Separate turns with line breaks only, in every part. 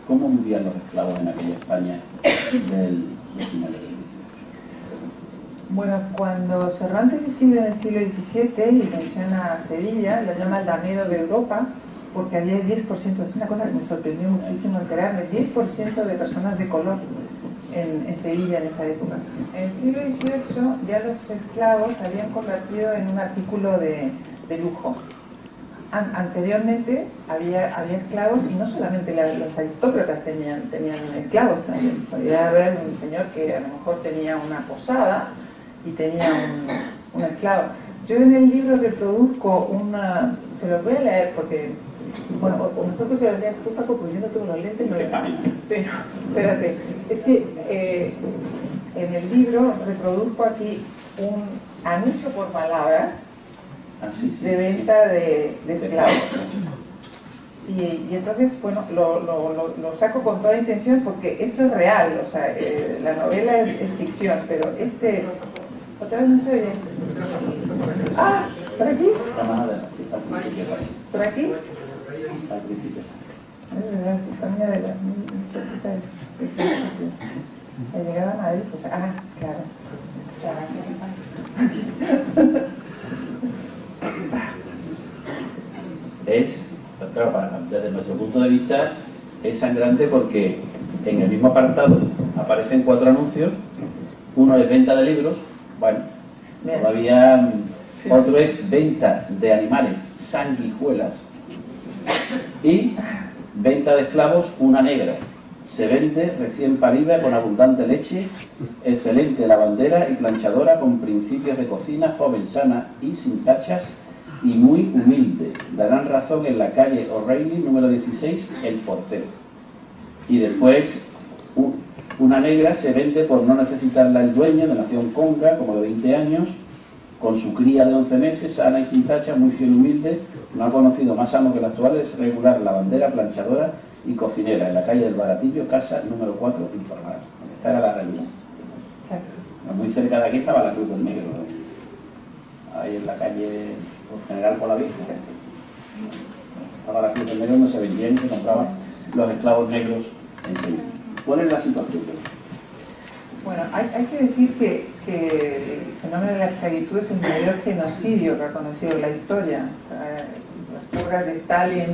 ¿Cómo vivían los esclavos en aquella España del final del XVIII?
Bueno, cuando Cervantes escribe en el siglo XVII y menciona a Sevilla, lo llama el damero de Europa, porque había 10%, es una cosa que me sorprendió muchísimo enterarme, 10% de personas de color en Sevilla en esa época. En el siglo XVIII ya los esclavos se habían convertido en un artículo de lujo. Anteriormente había esclavos, y no solamente los aristócratas tenían esclavos también. Podía haber un señor que a lo mejor tenía una posada y tenía un esclavo. Yo en el libro reproduzco se los voy a leer porque, bueno, o mejor que se los leas tú, Paco, porque yo no tengo los lentes. No, pero, espérate, es que en el libro reproduzco aquí un anuncio por palabras de venta de esclavos. Y entonces, bueno, lo saco con toda intención porque esto es real, o sea, la novela es ficción, pero otra vez no se oye. Ah, ¿por aquí? ¿Por aquí?
Al principio.
Es verdad, sí, está muy cerquita de la llegada a Madrid, pues, claro.
Claro, desde nuestro punto de vista es sangrante porque en el mismo apartado aparecen 4 anuncios. Uno es venta de libros, bueno, bien. Todavía sí. Otro es venta de animales, sanguijuelas, y venta de esclavos, una negra. Se vende recién parida con abundante leche, excelente lavandera y planchadora con principios de cocina, joven, sana y sin tachas y muy humilde. Darán razón en la calle O'Reilly, número 16, el portero. Y después, una negra se vende por no necesitarla el dueño, de nación conga, como de 20 años, con su cría de 11 meses, sana y sin tachas, muy fiel y humilde. No ha conocido más amo que el actual, es regular lavandera, planchadora y cocinera, en la calle del Baratillo, casa número 4, informal. Esta era la reina. Muy cerca de aquí estaba la Cruz del Negro, ¿no? Ahí en la calle General por la Virgen. Estaba la Cruz del Negro donde se vendían y se compraban los esclavos negros en Sevilla. ¿Cuál es la situación?
Bueno, hay que decir que el fenómeno de la esclavitud es el mayor genocidio que ha conocido la historia. O sea, las purgas de Stalin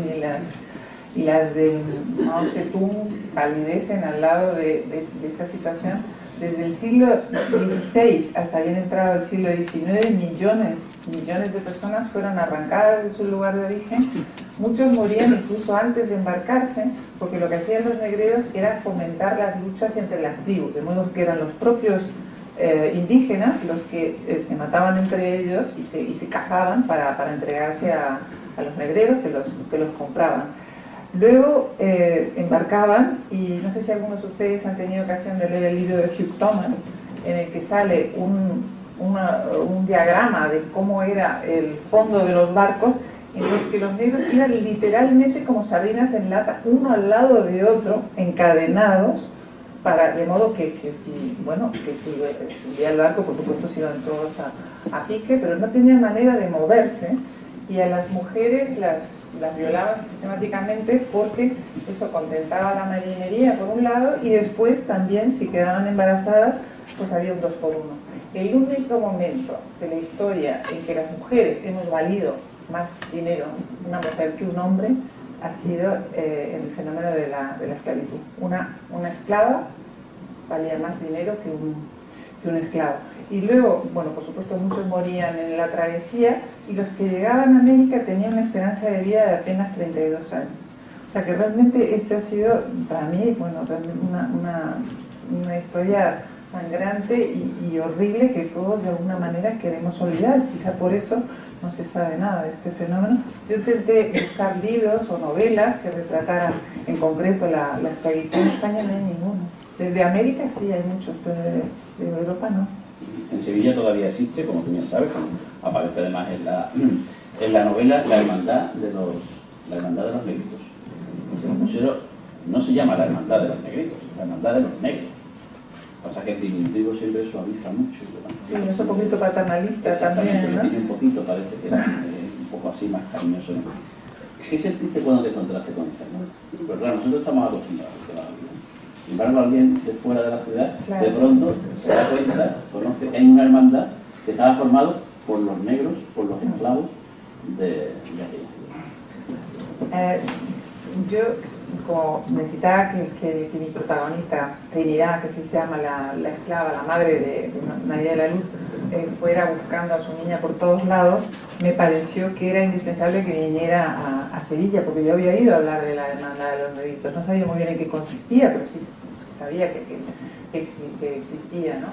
y las de Mao Zedong palidecen al lado de esta situación. Desde el siglo XVI hasta bien entrado el siglo XIX, millones de personas fueron arrancadas de su lugar de origen. Muchos morían incluso antes de embarcarse, porque lo que hacían los negreros era fomentar las luchas entre las tribus, de modo que eran los propios indígenas los que se mataban entre ellos y se cazaban para entregarse a los negreros que los compraban. Luego embarcaban, y no sé si algunos de ustedes han tenido ocasión de leer el libro de Hugh Thomas, en el que sale un diagrama de cómo era el fondo de los barcos, en los que los negros iban literalmente como sardinas en lata, uno al lado de otro, encadenados, de modo que si subía el barco, por supuesto se iban todos a pique, pero no tenían manera de moverse. Y a las mujeres las violaban sistemáticamente porque eso contentaba la marinería por un lado, y después también si quedaban embarazadas pues había un 2 por 1. El único momento de la historia en que las mujeres hemos valido más dinero una mujer que un hombre ha sido en el fenómeno de la esclavitud. Una esclava valía más dinero que un esclavo. Y luego, bueno, por supuesto muchos morían en la travesía, y los que llegaban a América tenían una esperanza de vida de apenas 32 años. O sea que realmente esto ha sido, para mí, bueno, una historia sangrante y horrible que todos de alguna manera queremos olvidar. Quizá por eso no se sabe nada de este fenómeno. Yo intenté buscar libros o novelas que retrataran en concreto la esclavitud en España, no hay ninguno. Desde América sí hay muchos, pero de Europa no.
En Sevilla todavía existe, como tú bien sabes, aparece además en la novela la hermandad de los negritos. No se llama la hermandad de los negritos, la hermandad de los negros. Lo que pasa es que el diminutivo siempre suaviza mucho.
Sí, es un poquito paternalista también, ¿no?
Tiene un poquito, parece que es un poco así más cariñoso, ¿no? ¿Qué sentiste cuando te encontraste con esa? ¿No? Pues claro, nosotros estamos acostumbrados a la vida. Sin embargo, alguien de fuera de la ciudad,
claro,
de pronto se da cuenta, conoce que hay una hermandad que estaba formada por los negros, por los esclavos de aquella ciudad.
Yo, como necesitaba que mi protagonista, Trinidad, que así se llama la esclava, la madre de María de la Luz, fuera buscando a su niña por todos lados, me pareció que era indispensable que viniera a Sevilla, porque yo había oído hablar de la hermandad de los negritos. No sabía muy bien en qué consistía, pero sí sabía que existía, ¿no?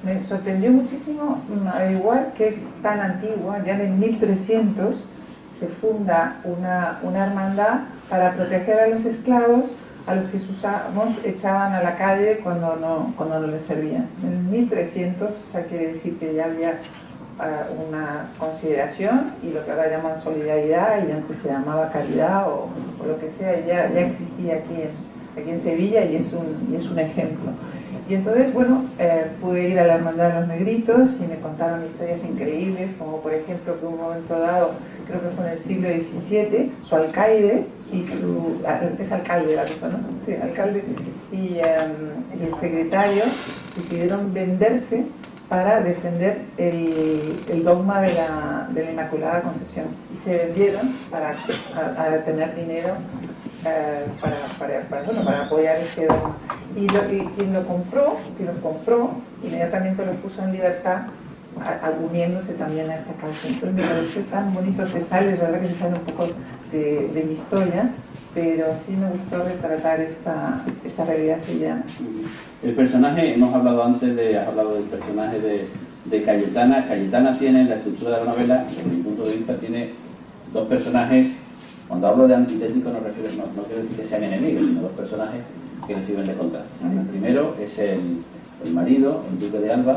Me sorprendió muchísimo averiguar que es tan antigua. Ya en 1300 se funda una hermandad para proteger a los esclavos a los que sus amos echaban a la calle cuando no les servían. En 1300, o sea, quiere decir que ya había una consideración, y lo que ahora llaman solidaridad y antes se llamaba caridad o lo que sea, ya existía aquí en Sevilla, y es un ejemplo. Y entonces, bueno, pude ir a la Hermandad de los Negritos y me contaron historias increíbles, como por ejemplo que en un momento dado, creo que fue en el siglo XVII, su alcaide y es alcalde la cosa, ¿no? Sí, alcalde y el secretario decidieron venderse para defender el dogma de la Inmaculada Concepción, y se vendieron para tener dinero para apoyar este dogma. Y quien los compró, inmediatamente los puso en libertad, uniéndose también a esta causa. Entonces me pareció tan bonito. Es verdad que se sale un poco de mi historia, pero sí me gustó retratar esta realidad sevillana.
El personaje, has hablado del personaje de Cayetana. Cayetana tiene, en la estructura de la novela, desde mi punto de vista, tiene dos personajes. Cuando hablo de antitéticos no quiero decir que sean enemigos, sino dos personajes que le sirven de contraste. El primero es el marido, el duque de Alba.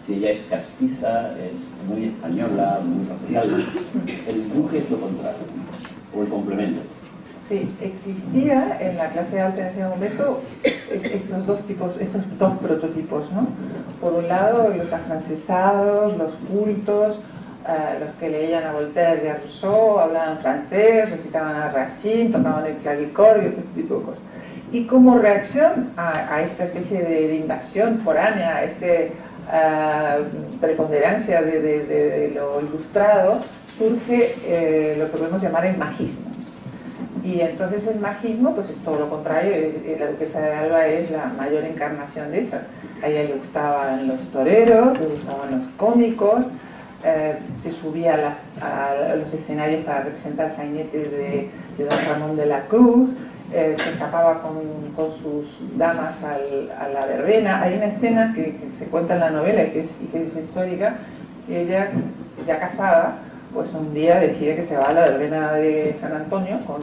Si ella es castiza, es muy española, muy racial, el duque es lo contrario, o el complemento.
Sí, existía en la clase alta en ese momento estos dos prototipos, ¿no? Por un lado, los afrancesados, los cultos, los que leían a Voltaire y a Rousseau, hablaban francés, recitaban a Racine, tocaban el clavicordio, este tipo de cosas. Y como reacción a esta especie de invasión foránea, a preponderancia de lo ilustrado, surge lo que podemos llamar el magismo. Y entonces el magismo pues es todo lo contrario. La duquesa de Alba es la mayor encarnación de esa. A ella le gustaban los toreros, le gustaban los cómicos, se subía a los escenarios para representar sainetes de don Ramón de la Cruz, se escapaba con sus damas a la verbena. Hay una escena que se cuenta en la novela y que es histórica, que ella, ya casada, pues un día decide que se va a la verbena de San Antonio con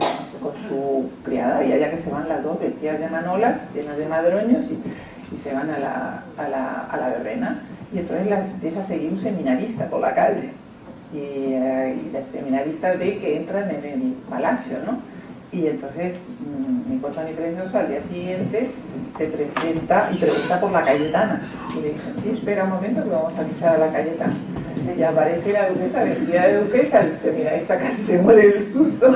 su criada, y allá que se van las dos vestidas de manolas, llenas de madroños, y se van a la verbena. Y entonces las deja seguir un seminarista por la calle, y las seminaristas ve que entran en el palacio, ¿no? Y entonces mi corta ni preciosa al día siguiente se presenta y pregunta por la Cayetana, y le dice: sí, espera un momento que vamos a avisar a la Cayetana. Y aparece la duquesa vestida de duquesa, el seminarista casi se muere del susto,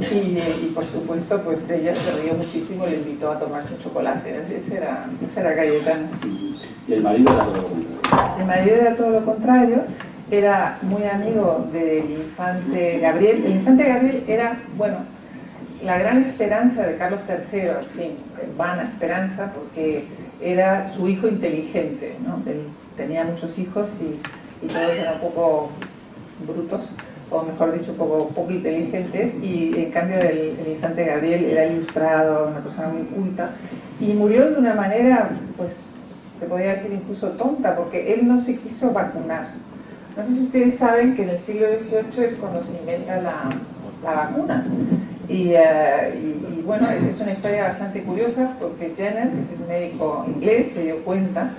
y por supuesto pues ella se rió muchísimo, le invitó a tomarse un chocolate. Esa era Cayetana.
Y el marido era todo lo contrario.
El marido era todo lo contrario, era muy amigo del infante Gabriel. El infante Gabriel era, bueno, la gran esperanza de Carlos III, en fin, vana esperanza, porque era su hijo inteligente, ¿no? Él tenía muchos hijos y todos eran un poco brutos, o mejor dicho, poco inteligentes, y en cambio el infante Gabriel era ilustrado, una persona muy culta, y murió de una manera, pues, se podría decir incluso tonta, porque él no se quiso vacunar. No sé si ustedes saben que en el siglo XVIII es cuando se inventa la vacuna. Y bueno, es una historia bastante curiosa, porque Jenner, que es un médico inglés, se dio cuenta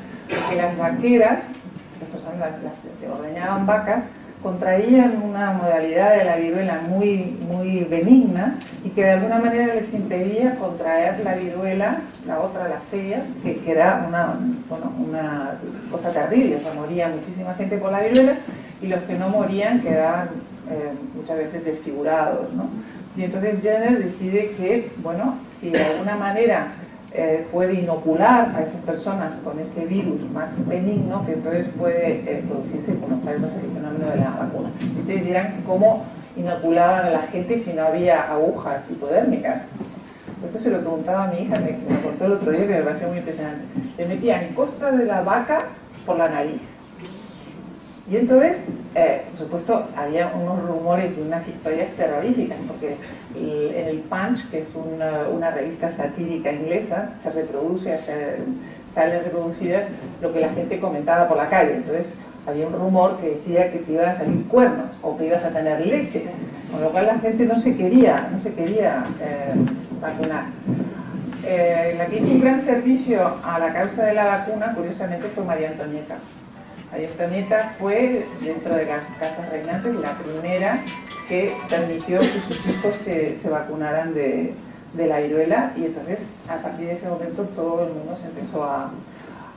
que las vaqueras, las personas las que ordeñaban vacas, contraían una modalidad de la viruela muy, muy benigna, y que de alguna manera les impedía contraer la viruela, la otra, la celia, que era una cosa terrible. O sea, moría muchísima gente por la viruela, y los que no morían quedaban muchas veces desfigurados, ¿no? Y entonces Jenner decide que, bueno, si de alguna manera puede inocular a esas personas con este virus más benigno, que entonces puede producirse, como sabemos, el fenómeno de la vacuna. Ustedes dirán, ¿cómo inoculaban a la gente si no había agujas hipodérmicas? Esto se lo preguntaba a mi hija, me contó el otro día, que me pareció muy impresionante. Le metían costra de la vaca por la nariz. Y entonces, por supuesto, había unos rumores y unas historias terroríficas, porque en el Punch, que es una revista satírica inglesa, se reproduce, salen reproducidas lo que la gente comentaba por la calle. Entonces, había un rumor que decía que te iban a salir cuernos o que ibas a tener leche, con lo cual la gente no se quería vacunar. La que hizo un gran servicio a la causa de la vacuna, curiosamente, fue María Antonieta. María Antonieta fue, dentro de las casas reinantes, la primera que permitió que sus hijos se vacunaran de la viruela, y entonces a partir de ese momento todo el mundo se empezó a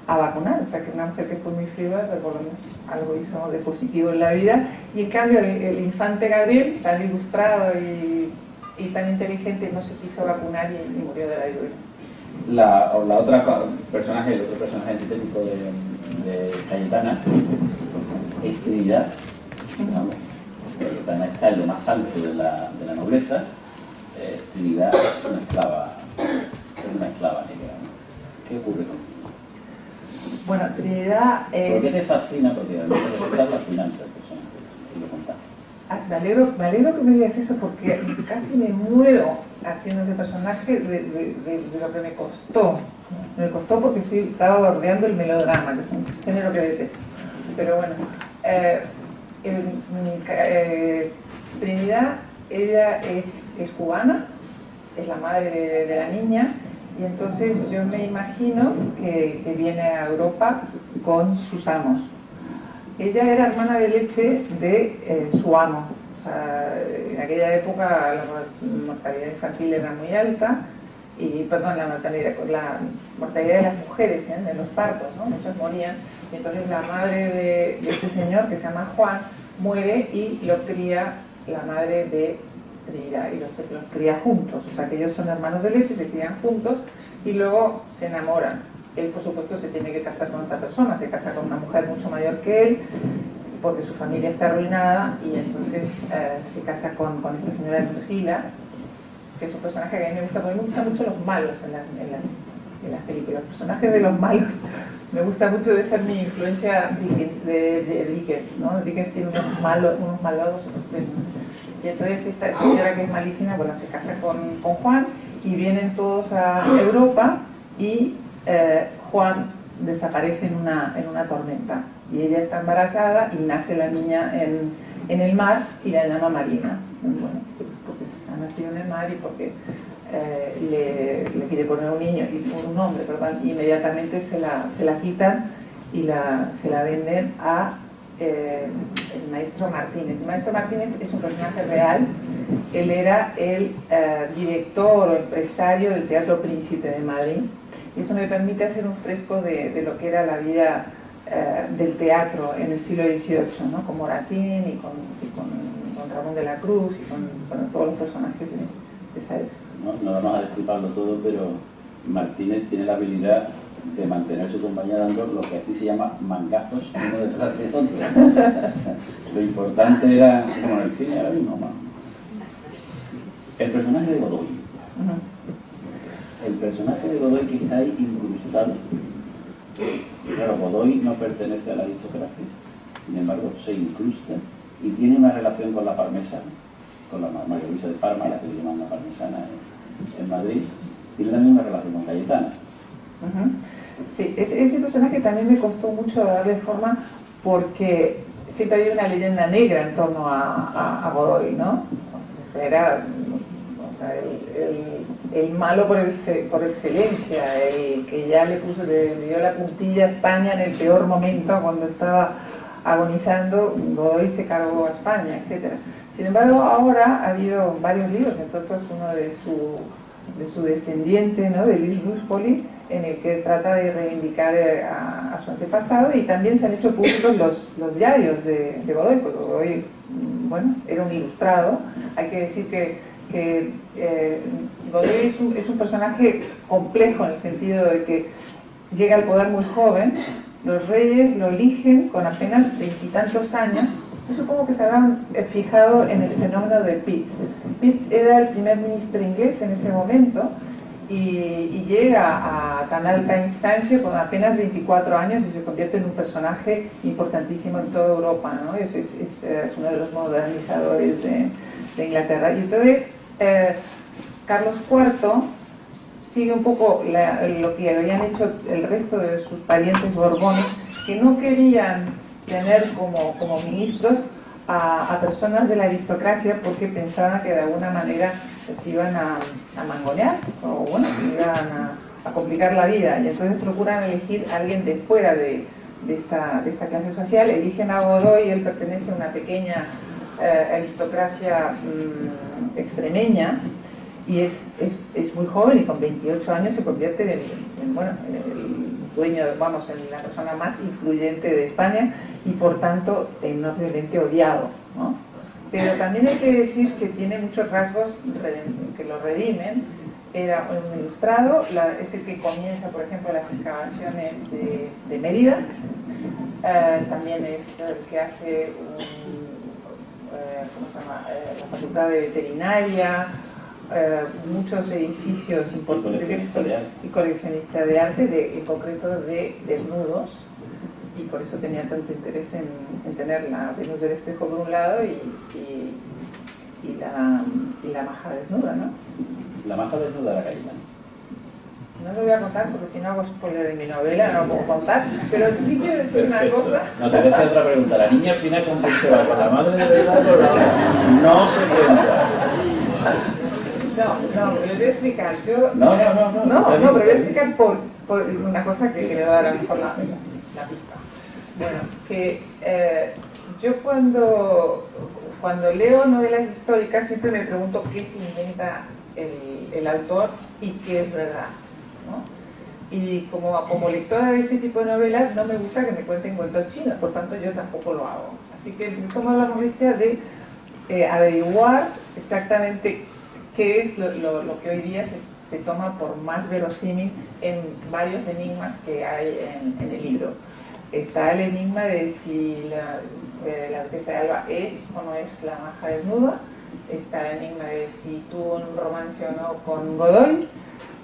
vacunar. O sea que una mujer que fue muy frívola, pero por lo menos algo hizo de positivo en la vida. Y en cambio el infante Gabriel, tan ilustrado y tan inteligente, no se quiso vacunar y murió de la viruela.
El otro personaje antitético de Cayetana es Trinidad. Vamos, Cayetana está en lo más alto de la nobleza. Trinidad es una esclava negra, ¿no? ¿Qué ocurre con ella?
Bueno, Trinidad es...
¿Por qué te fascina? Porque a mí me resulta fascinante el personaje, y lo contás.
Me alegro que me digas eso, porque casi me muero haciendo ese personaje de lo que me costó. Me costó porque estaba bordeando el melodrama, que es un género que detesto. Pero bueno, Trinidad, ella es cubana, es la madre de la niña, y entonces yo me imagino que viene a Europa con sus amos. Ella era hermana de leche de su amo. O sea, en aquella época la mortalidad infantil era muy alta, la mortalidad de las mujeres, de los partos, ¿no? Muchas morían. Y entonces la madre de este señor, que se llama Juan, muere y lo cría la madre de Trinidad, y los cría juntos. O sea que ellos son hermanos de leche, se crían juntos y luego se enamoran. Él, por supuesto, se tiene que casar con otra persona, se casa con una mujer mucho mayor que él, porque su familia está arruinada, y entonces se casa con esta señora Drusila, que es un personaje que a mí me gusta, porque me gustan mucho los malos en las películas. Los personajes de los malos me gusta mucho, de ser mi influencia de Dickens, ¿no? Dickens tiene unos malvados estupendos. Y entonces esta señora, que es malísima, bueno, se casa con Juan, y vienen todos a Europa, y Juan desaparece en una tormenta, y ella está embarazada y nace la niña en el mar, y la llama Marina. Bueno, pues porque ha nacido en el mar y porque le quiere poner un nombre, perdón, inmediatamente se la quitan y se la venden a el maestro Martínez. El maestro Martínez es un personaje real. Él era el director o empresario del Teatro Príncipe de Madrid, y eso me permite hacer un fresco de lo que era la vida del teatro en el siglo XVIII, ¿no? Con Moratín y con Ramón de la Cruz y con todos los personajes de esa época.
No vamos a destriparlo todo, pero Martínez tiene la habilidad de mantener su compañía dando lo que aquí se llama mangazos uno detrás de otro. Lo importante era, como en el cine ahora mismo, ¿no? El personaje de Godoy. El personaje de Godoy, que está ahí incrustado. Claro, Godoy no pertenece a la aristocracia, sin embargo se incrusta y tiene una relación con la parmesana, con la María Luisa de Parma, la que le llaman la parmesana en Madrid. Tiene también una relación con Cayetana.
Sí, ese personaje también me costó mucho darle forma, porque siempre había una leyenda negra en torno a Godoy, ¿no? Era, o sea, el malo por excelencia, el que ya le dio la puntilla a España en el peor momento, cuando estaba agonizando. Godoy se cargó a España, etc. Sin embargo, ahora ha habido varios libros, entre otros uno de su descendiente, ¿no? De Luis Ruspoli, en el que trata de reivindicar a su antepasado, y también se han hecho públicos los diarios de Godoy, porque Godoy, bueno, era un ilustrado. Hay que decir que Godoy es un personaje complejo en el sentido de que llega al poder muy joven, los reyes lo eligen con apenas veintitantos años. Yo supongo que se habrán fijado en el fenómeno de Pitt. Pitt era el primer ministro inglés en ese momento y llega a tan alta instancia con apenas 24 años y se convierte en un personaje importantísimo en toda Europa, ¿no? Es uno de los modernizadores de Inglaterra. Y entonces Carlos IV sigue un poco lo que habían hecho el resto de sus parientes borbones, que no querían tener como ministros a personas de la aristocracia porque pensaban que de alguna manera se iban a mangonear o bueno, iban a complicar la vida, y entonces procuran elegir a alguien de fuera de esta clase social. Eligen a Godoy. Él pertenece a una pequeña aristocracia extremeña y es muy joven, y con 28 años se convierte en el dueño, vamos, en la persona más influyente de España y por tanto enormemente odiado, ¿no? Pero también hay que decir que tiene muchos rasgos que lo redimen. Era un ilustrado, es el que comienza, por ejemplo, las excavaciones de Mérida. También es el que hace ¿cómo se llama? La facultad de veterinaria, muchos edificios importantes, y coleccionista de arte, en concreto de desnudos, y por eso tenía tanto interés en tener la Venus del Espejo por un lado y la maja desnuda, ¿no?
La maja desnuda de la gallina.
No lo voy a contar porque si no hago spoiler de mi novela, no lo puedo contar, pero sí quiero decir una cosa.
No, te voy a hacer otra pregunta. La niña al final, ¿con quién se va? ¿Con la madre de verdad? No se cuenta.
No, pero le voy a explicar.
No,
pero le voy a explicar por una cosa que le va a dar a lo mejor la pista. Bueno, que yo cuando leo novelas históricas siempre me pregunto qué se inventa el autor y qué es verdad, ¿no? Y como lectora de ese tipo de novelas no me gusta que me cuenten cuentos chinos, por tanto yo tampoco lo hago. Así que me tomo la molestia de averiguar exactamente qué es lo que hoy día se toma por más verosímil en varios enigmas que hay en el libro. Está el enigma de si la Duquesa de Alba es o no es la maja desnuda. Está el enigma de si tuvo un romance o no con Godoy.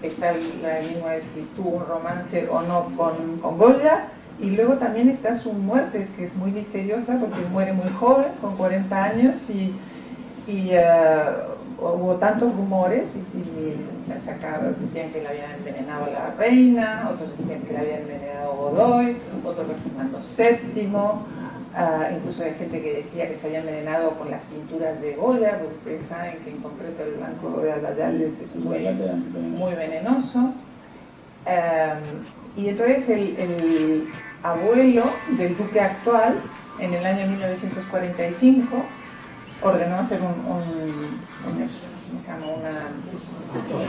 Está el enigma de si tuvo un romance o no con Goya. Y luego también está su muerte, que es muy misteriosa porque muere muy joven, con 40 años, y hubo tantos rumores, y decían que le habían envenenado a la reina, otros decían que le habían envenenado a Godoy, otros que Fernando VII, incluso hay gente que decía que se había envenenado con las pinturas de Goya, porque ustedes saben que en concreto el blanco de Albayaldes es muy venenoso. Y entonces el abuelo del duque actual, en el año 1945, ordenó hacer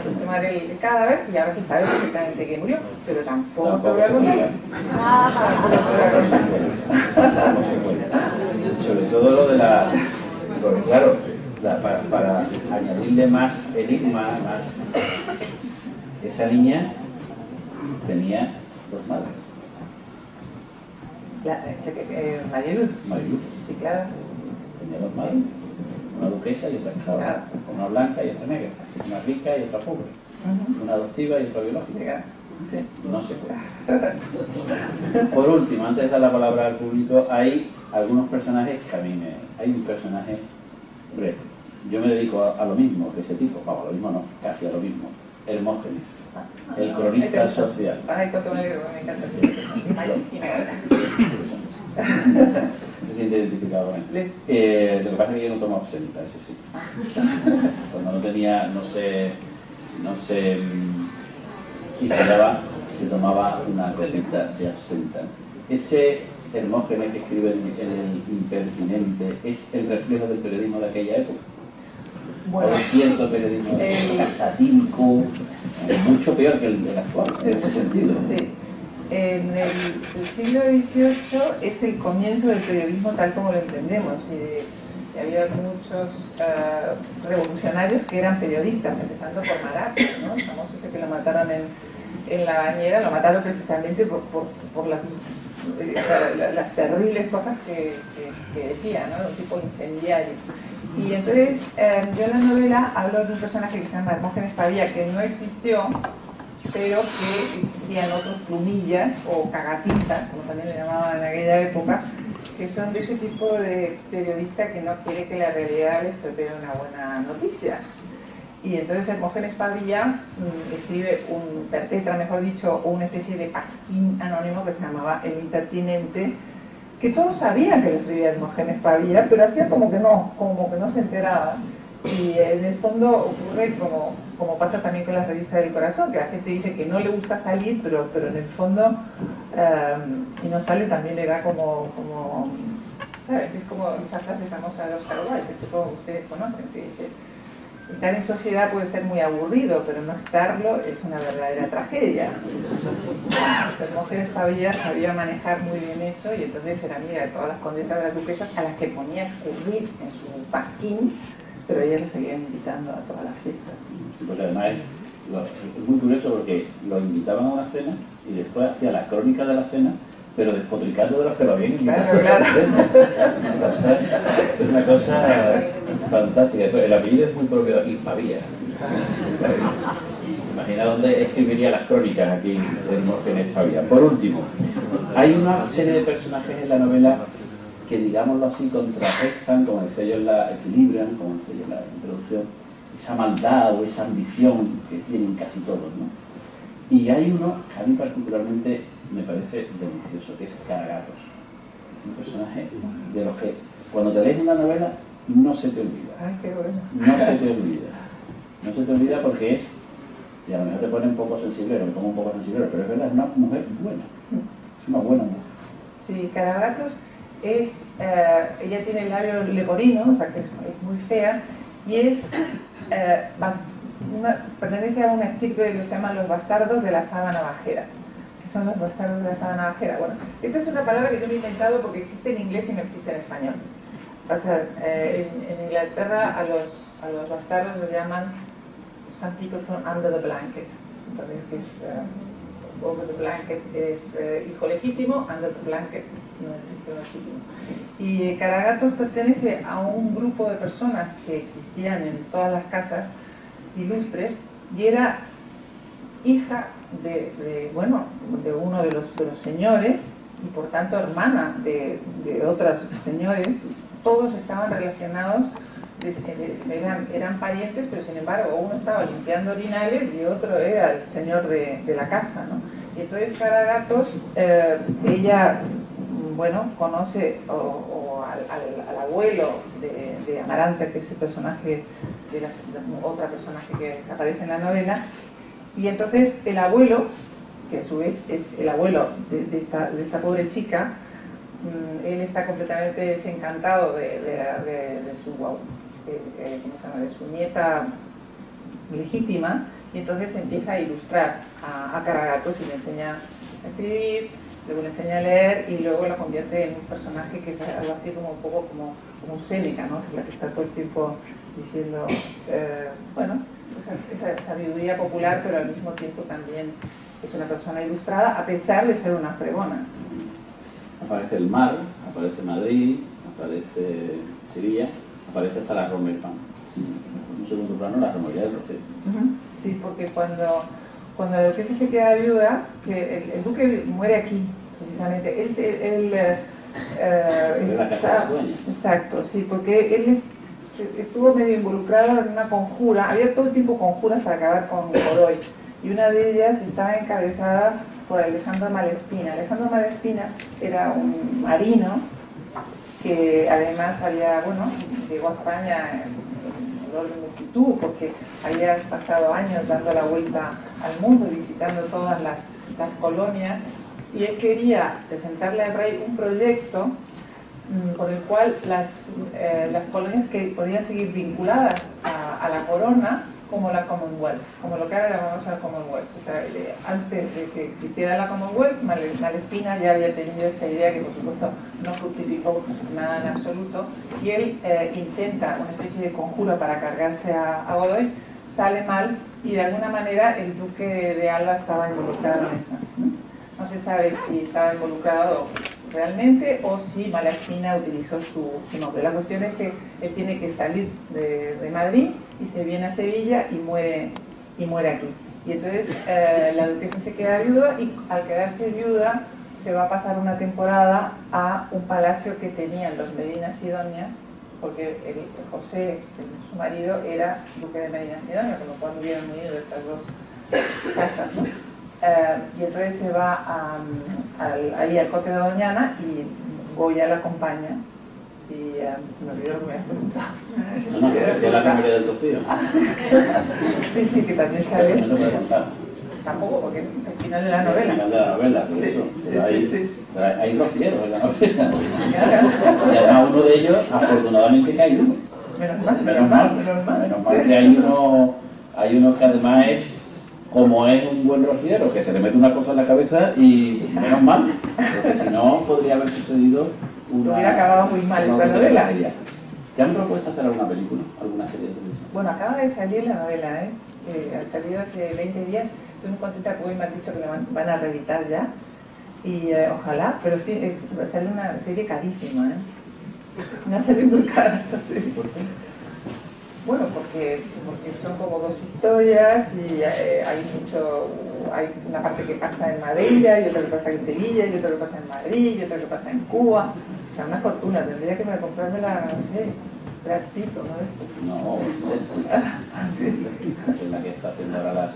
consumar el cadáver, y ahora se sabe perfectamente que murió, pero tampoco se voy a contar.
Sobre todo lo de las... Porque claro, para añadirle más enigma, más... Esa niña tenía dos madres.
Mariluz. Sí, claro.
Tenía dos madres. Una duquesa y otra esclava. Claro. Una blanca y otra negra. Una rica y otra pobre. Una adoptiva y otra biológica.
Sí.
No se puede. Por último, antes de dar la palabra al público, hay algunos personajes que a mí hay un personaje... Hombre, yo me dedico a lo mismo que ese tipo. Vamos, a lo mismo no, casi a lo mismo. Hermógenes. El cronista social.
Ay, cuánto me encanta ese malísimo.
Se siente identificado con él. Lo que pasa es que yo no tomo absenta, eso sí. Cuando no tenía, no se inspiraba, se tomaba una copita de absenta. Ese Hermógenes que escribe en el Impertinente es el reflejo del periodismo de aquella época. Bueno, o cierto periodismo satírico, mucho peor que el actual, en ese sentido.
Sí. En el siglo XVIII es el comienzo del periodismo tal como lo entendemos. y había muchos revolucionarios que eran periodistas, empezando por Marat, ¿no? El famoso ese que lo mataron en la bañera, lo mataron precisamente por las terribles cosas que decía, ¿no? Un tipo incendiario. Y entonces yo en la novela hablo de un personaje que se llama Hermógenes Pavía, que no existió, pero que existían otros plumillas o cagapintas, como también le llamaban en aquella época, que son de ese tipo de periodista que no quiere que la realidad le estropee una buena noticia. Y entonces Hermógenes Pavía perpetra, mejor dicho, una especie de pasquín anónimo que se llamaba El Impertinente, que todos sabían que lo escribía Hermógenes Pavía, pero hacía como que no se enteraba. Y en el fondo ocurre como pasa también con las revistas del corazón, que la gente dice que no le gusta salir, pero en el fondo, si no sale también le da como ¿sabes? Es como esa frase famosa de Oscar Wilde, que supongo que ustedes conocen, que dice: estar en sociedad puede ser muy aburrido, pero no estarlo es una verdadera tragedia. Pues Hermógenes Pavía sabía manejar muy bien eso, y entonces era amiga de todas las condesas de las duquesas, a las que ponía a escurrir en su pasquín, pero ellas le seguían invitando a todas las fiestas.
Pues además es muy curioso porque lo invitaban a una cena y después hacía la crónica de la cena, pero despotricando de los que lo habían invitado.
Claro.
Es una cosa fantástica. El apellido es muy propio de aquí, Pavía. Imagina dónde escribiría las crónicas aquí de Hermógenes Pavía. Por último, hay una serie de personajes en la novela que, digámoslo así, contrarrestan, como decía yo, equilibran, como decía yo en la introducción, esa maldad o esa ambición que tienen casi todos, ¿no? Y hay uno que a mí particularmente me parece delicioso, que es Caragatos. Es un personaje de los que, cuando te lees una novela, no se te olvida.
Ay, qué bueno.
No se te olvida. No se te olvida porque es, y a lo mejor te pone un poco sensiblero, me pongo un poco sensiblero, pero es verdad, es una mujer buena. Es una buena mujer.
Sí, Caragatos es, ella tiene el labio leporino, o sea que es muy fea, y pertenece a una estirpe que se llaman los bastardos de la sábana bajera. ¿Qué son los bastardos de la sábana bajera? Bueno, esta es una palabra que yo me he inventado porque existe en inglés y no existe en español. O sea, en Inglaterra a los bastardos los llaman some people from under the blanket. Entonces, que es over the blanket es hijo legítimo, under the blanket no es hijo legítimo. Y Caragatos pertenece a un grupo de personas que existían en todas las casas ilustres, y era hija de uno de los señores, y por tanto hermana de otros señores. Todos estaban relacionados, eran parientes, pero sin embargo uno estaba limpiando orinales y otro era el señor de la casa, ¿no? Y entonces Caragatos, ella, conoce al abuelo de Amaranta, que es el personaje otra personaje que aparece en la novela, y entonces el abuelo, que a su vez es el abuelo de esta pobre chica, él está completamente desencantado de su nieta legítima, y entonces empieza a ilustrar a Caragatos y le enseña a escribir, luego le enseña a leer, y luego la convierte en un personaje que es algo así como un poco como Séneca, ¿no? Que es la que está todo el tiempo diciendo, esa sabiduría popular, pero al mismo tiempo también es una persona ilustrada, a pesar de ser una fregona.
Aparece el mar, aparece Madrid, aparece Sevilla, aparece hasta la Romería, en un segundo plano, la Romería del Rocío.
Sí, porque cuando la duquesa se queda viuda, que el duque muere aquí, precisamente,
la casa de la dueña.
Exacto, sí, porque él estuvo medio involucrado en una conjura, había todo el tiempo conjuras para acabar con Godoy, y una de ellas estaba encabezada por Alejandro Malespina. Alejandro Malespina era un marino que además llegó a España en olor de multitud, porque había pasado años dando la vuelta al mundo, visitando todas las colonias, y él quería presentarle al rey un proyecto por el cual las colonias que podían seguir vinculadas a la corona como la Commonwealth, como lo que ahora llamamos la Commonwealth. O sea, antes de que existiera la Commonwealth, Malespina ya había tenido esta idea que por supuesto no fructificó nada en absoluto, y él intenta una especie de conjuro para cargarse a Godoy, sale mal, y de alguna manera el duque de Alba estaba involucrado en eso. No se sabe si estaba involucrado realmente o si Malespina utilizó su nombre. La cuestión es que él tiene que salir de Madrid y se viene a Sevilla y muere aquí. Y entonces la duquesa se queda viuda, y al quedarse viuda se va a pasar una temporada a un palacio que tenían los Medina Sidonia, porque José, su marido, era duque de Medina Sidonia, con lo cual hubieran unido estas dos casas, ¿no? Y entonces se va ahí al Cote de Doñana, y Goya la acompaña. Y se me olvidó lo que me habías preguntado.
No, es la Romería del Rocío.
Sí, que también sale.
No se puede contar.
Tampoco, porque es el final de la novela.
El final de la novela, por eso. Pero hay rocieros en la novela. Y además uno de ellos, afortunadamente, que hay uno. Menos mal que hay uno que además es, como es un buen rociero, que se le mete una cosa en la cabeza, y menos mal, porque si no podría haber sucedido
hubiera acabado muy mal esta novela.
¿Te han propuesto hacer alguna película, alguna serie de televisión?
Bueno, acaba de salir la novela, ha salido hace 20 días. Estoy muy contenta porque hoy me han dicho que la van a reeditar ya, y ojalá, pero en fin, va a salir una serie carísima, una serie muy cara esta serie.
¿Por qué?
Bueno, porque son como dos historias, y hay una parte que pasa en Madeira, y otra que pasa en Sevilla, y otra que pasa en Madrid, y otra que pasa en Cuba. O sea, una fortuna, tendría que comprármela, no sé, Brad Pitt, ¿no?
No,
sí.
Es la que está haciendo ahora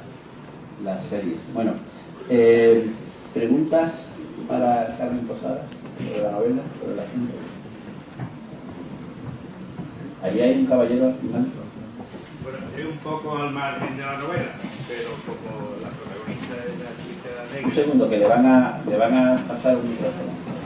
las series. Bueno, preguntas para Carmen Posadas sobre la novela, sobre el asunto. Ahí hay un caballero al final.
Bueno, es un poco al margen de la novela, pero como la protagonista es la chica negra.
Un segundo, que le van a pasar un micrófono.